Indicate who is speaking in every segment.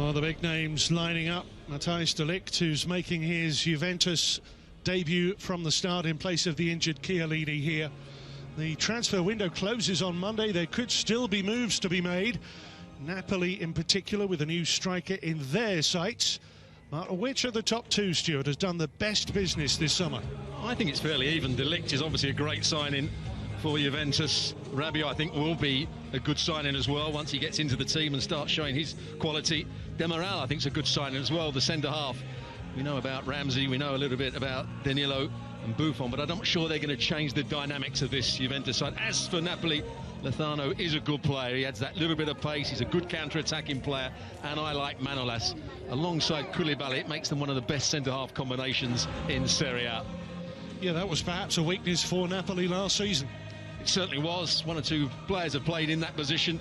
Speaker 1: Well, the big names lining up. Matthijs de Ligt, who's making his Juventus debut from the start in place of the injured Chiellini here. The transfer window closes on Monday. There could still be moves to be made. Napoli in particular with a new striker in their sights. But which of the top two, Stuart, has done the best business this summer?
Speaker 2: I think it's fairly even. De Ligt is obviously a great signing for Juventus. Rabiot, I think, will be a good signing as well once he gets into the team and starts showing his quality. Demiral, I think, is a good signing as well, the centre-half. We know about Ramsey, we know a little bit about Danilo and Buffon, but I'm not sure they're going to change the dynamics of this Juventus side. As for Napoli, Lozano is a good player. He adds that little bit of pace. He's a good counter-attacking player, and I like Manolas alongside KOULIBALY. It makes them one of the best centre-half combinations in Serie A.
Speaker 1: Yeah, that was perhaps a weakness for Napoli last season.
Speaker 2: It certainly was. One or two players have played in that position,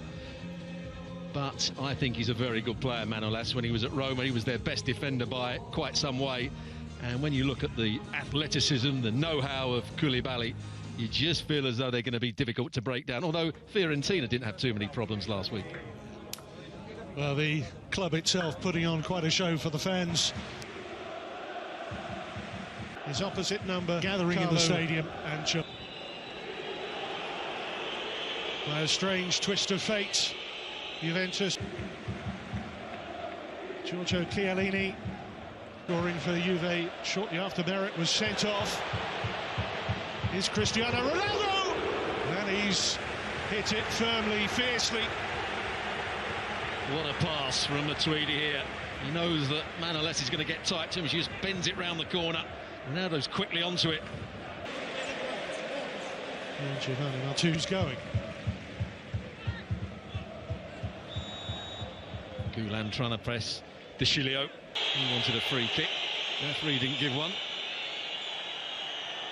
Speaker 2: but I think he's a very good player, Manolas. When he was at Roma, he was their best defender by quite some way. And when you look at the athleticism, the know-how of KOULIBALY, you just feel as though they're going to be difficult to break down, although Fiorentina didn't have too many problems last week.
Speaker 1: Well, the club itself putting on quite a show for the fans. His opposite number gathering in the stadium, and by a strange twist of fate, Juventus. Giorgio Chiellini scoring for Juve shortly after Merritt was sent off. Is Cristiano Ronaldo, and he's hit it firmly, fiercely.
Speaker 2: What a pass from Matuidi here. He knows that Manolas is going to get tight to him. He just bends it round the corner. Ronaldo's quickly onto it.
Speaker 1: And Giovanni Martu's going.
Speaker 2: Gulan trying to press De Chilio. He wanted a free kick. The referee didn't give one.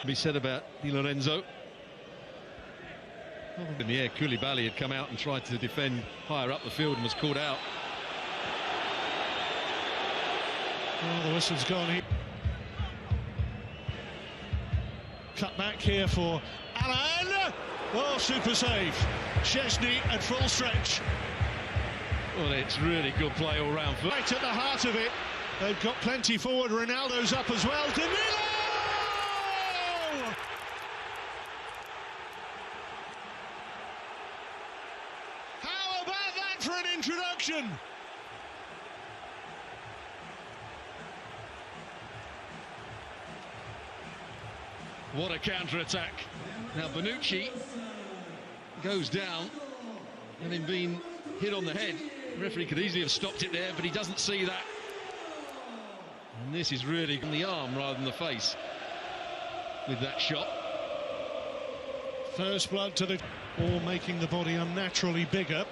Speaker 2: Be said about Di Lorenzo. In the air, KOULIBALY had come out and tried to defend higher up the field and was called out.
Speaker 1: Oh, the whistle's gone here. Cut back here for Alan. Oh, super save. Szczesny at full stretch.
Speaker 2: Well, it's really good play all round.
Speaker 1: Right at the heart of it. They've got plenty forward. Ronaldo's up as well. Danilo! How about that for an introduction?
Speaker 2: What a counter-attack. Now Bonucci goes down, having been hit on the head. The referee could easily have stopped it there, but he doesn't see that. And this is really on the arm rather than the face with that shot.
Speaker 1: First blood to the... All making the body unnaturally bigger.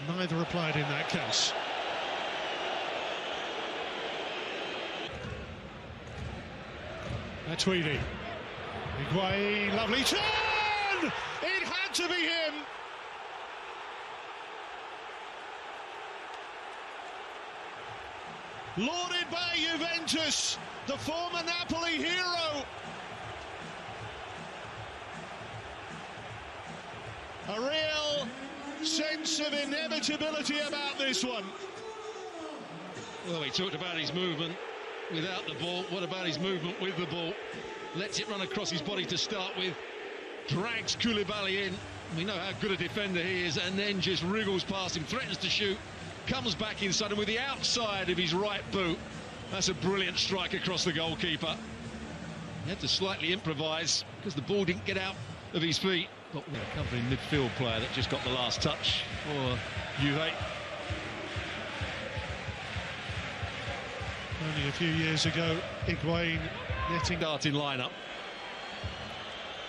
Speaker 1: Neither applied in that case. Matuidi. Higuain, lovely turn! It had to be him! Lauded by Juventus, the former Napoli hero. A real sense of inevitability about this one.
Speaker 2: Well, he talked about his movement without the ball. What about his movement with the ball? Lets it run across his body to start with. Drags KOULIBALY in. We know how good a defender he is, and then just wriggles past him, threatens to shoot. Comes back inside, and with the outside of his right boot, that's a brilliant strike across the goalkeeper. He had to slightly improvise because the ball didn't get out of his feet. Got a covering midfield player that just got the last touch for Juve.
Speaker 1: Only a few years ago, Higuain netting
Speaker 2: starting lineup.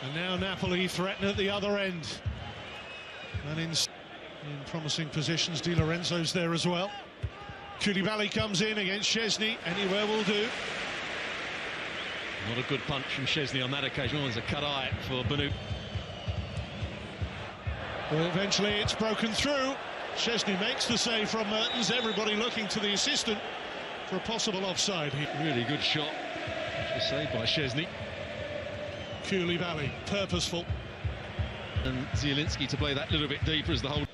Speaker 1: And now Napoli threaten at the other end. And in promising positions, Di Lorenzo's there as well. KOULIBALY comes in against Szczesny, anywhere will do.
Speaker 2: Not a good punch from Szczesny on that occasion. It was a cut eye for Banu.
Speaker 1: Well, eventually it's broken through. Szczesny makes the save from Mertens. Everybody looking to the assistant for a possible offside here.
Speaker 2: Really good shot. Just saved by Szczesny.
Speaker 1: KOULIBALY, purposeful.
Speaker 2: And Zielinski to play that little bit deeper as the whole...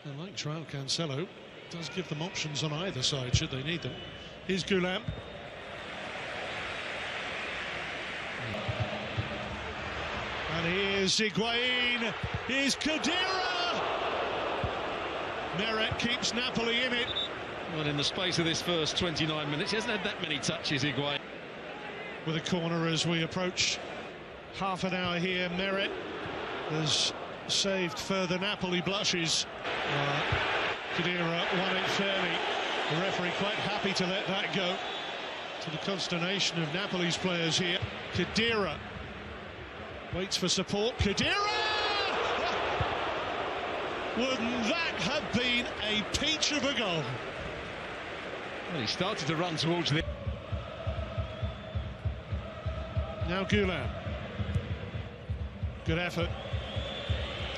Speaker 1: And like João Cancelo, does give them options on either side, should they need them. Here's Goulam. And here's Higuain. Here's Khedira. Meret keeps Napoli in it.
Speaker 2: Well, in the space of this first 29 minutes, he hasn't had that many touches, Higuain.
Speaker 1: With a corner as we approach half an hour here. Meret has saved further Napoli blushes. Khedira won it fairly. The referee quite happy to let that go, to the consternation of Napoli's players here. Khedira waits for support. Khedira! Wouldn't that have been a peach of a goal?
Speaker 2: Well, he started to run towards the...
Speaker 1: Now Goulam. Good effort.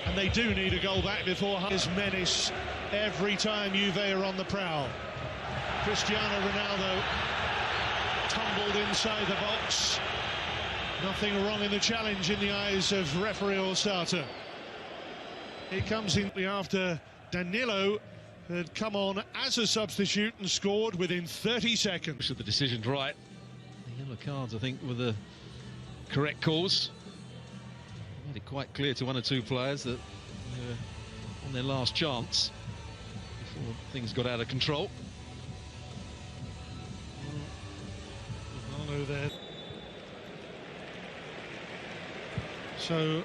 Speaker 1: And they do need a goal back before his menace every time Juve are on the prowl. Cristiano Ronaldo tumbled inside the box. Nothing wrong in the challenge in the eyes of referee or starter. He comes in after Danilo had come on as a substitute and scored within 30 seconds.
Speaker 2: The decision's right. The yellow cards, I think, were the correct calls. Made it quite clear to one or two players that they were on their last chance before things got out of control.
Speaker 1: Ronaldo there. So,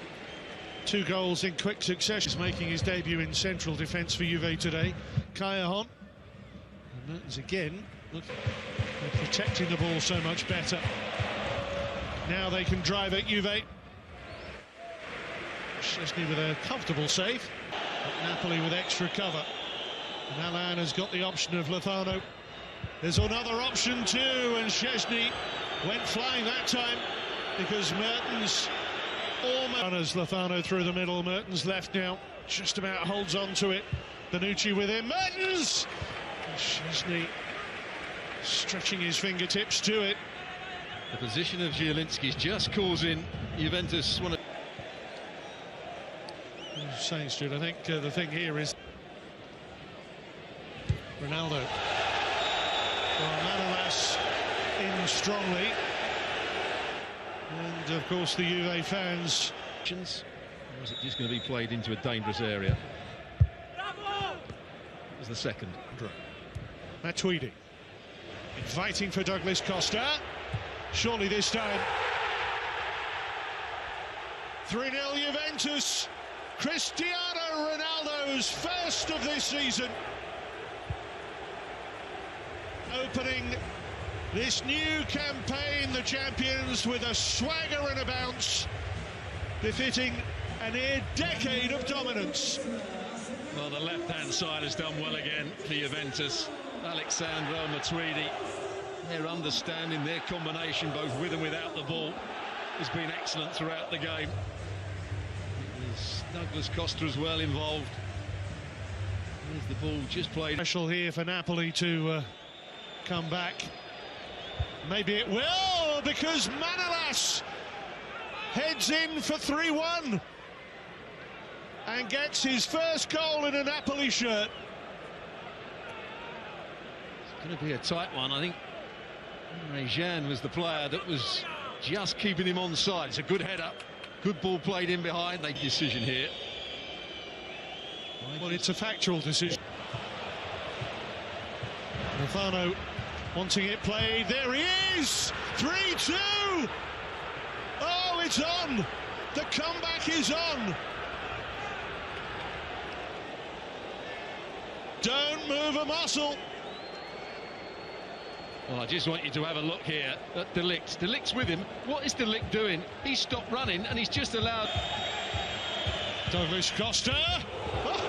Speaker 1: 2 goals in quick succession. He's making his debut in central defence for Juve today. Kayahon. And Mertens again. Look, they're protecting the ball so much better. Now they can drive at Juve. Szczesny with a comfortable save. But Napoli with extra cover. And Alan has got the option of Lozano. There's another option too, and Szczesny went flying that time because Mertens almost... Lozano through the middle. Mertens left now, just about holds on to it. Bonucci with him. Mertens! And Szczesny stretching his fingertips to it.
Speaker 2: The position of Zielinski is just causing Juventus one of...
Speaker 1: Saying, Stuart, I think the thing here is Ronaldo. Well, Manolas in strongly, and of course the Juve fans.
Speaker 2: Or is it just going to be played into a dangerous area? It was the second.
Speaker 1: Matuidi inviting for Douglas Costa. Surely this time. 3-0 Juventus. Cristiano Ronaldo's first of this season. Opening this new campaign, the champions, with a swagger and a bounce, befitting a near decade of dominance.
Speaker 2: Well, the left-hand side has done well again for Juventus. Alexandro Matuidi, their understanding, their combination, both with and without the ball, has been excellent throughout the game. There's Douglas Costa as well involved. There's the ball just played.
Speaker 1: Special here for Napoli to come back. Maybe it will, because Manolas heads in for 3-1 and gets his first goal in a Napoli shirt.
Speaker 2: It's going to be a tight one. I think Jean was the player that was just keeping him on side. It's a good header, good ball played in behind. They decision here.
Speaker 1: Well, it's a factual decision. Lozano wanting it played. There he is! 3-2! Oh, it's on! The comeback is on! Don't move a muscle.
Speaker 2: Well, I just want you to have a look here at De Ligt. De Ligt's with him. What is De Ligt doing? He's stopped running and he's just allowed...
Speaker 1: Douglas Costa! Oh.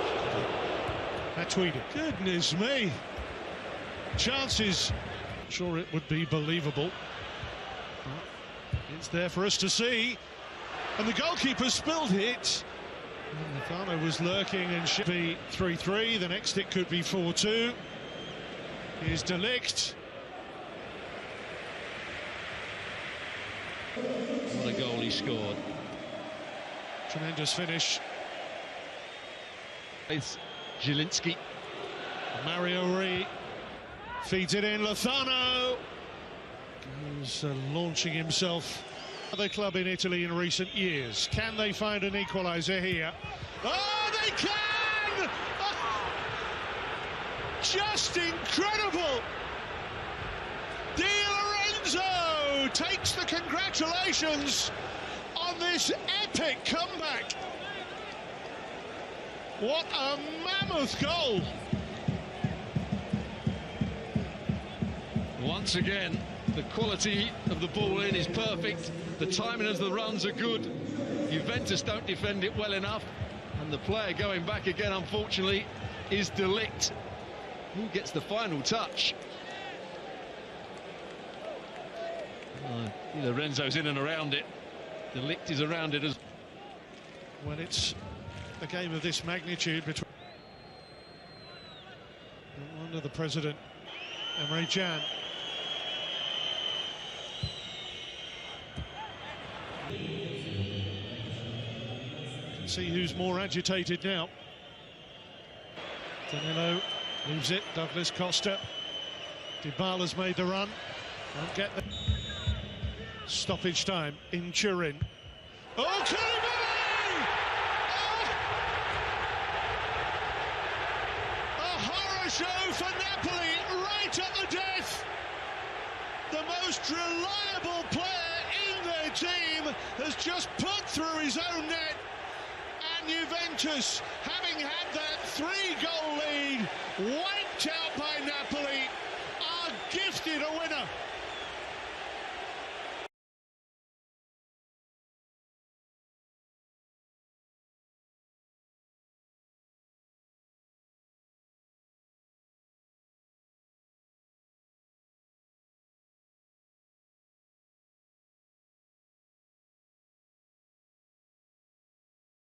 Speaker 1: Matuidi. Goodness me! Chances. Sure, it would be believable. It's there for us to see. And the goalkeeper spilled it. Lozano was lurking and should be 3-3. The next it could be 4-2. Here's De Ligt.
Speaker 2: What a goal he scored.
Speaker 1: Tremendous finish.
Speaker 2: It's Zielinski.
Speaker 1: Mario Rui feeds it in. Lozano goes launching himself. Other club in Italy in recent years. Can they find an equaliser here? Oh, they can! Oh, just incredible! Di Lorenzo takes the congratulations on this epic comeback. What a mammoth goal!
Speaker 2: Once again, the quality of the ball in is perfect. The timing of the runs are good. Juventus don't defend it well enough. And the player going back again, unfortunately, is De Ligt, who gets the final touch. Di Lorenzo's in and around it. De Ligt is around it as
Speaker 1: when it's a game of this magnitude between. No wonder the president, Emre Can. See who's more agitated now. Danilo leaves it. Douglas Costa. Dybala's made the run. Won't get the stoppage time in Turin. Oh, KOULIBALY! Oh! A horror show for Napoli right at the death. The most reliable player in their team has just put through his own net. And Juventus, having had that 3-goal lead wiped out by Napoli, are gifted a winner.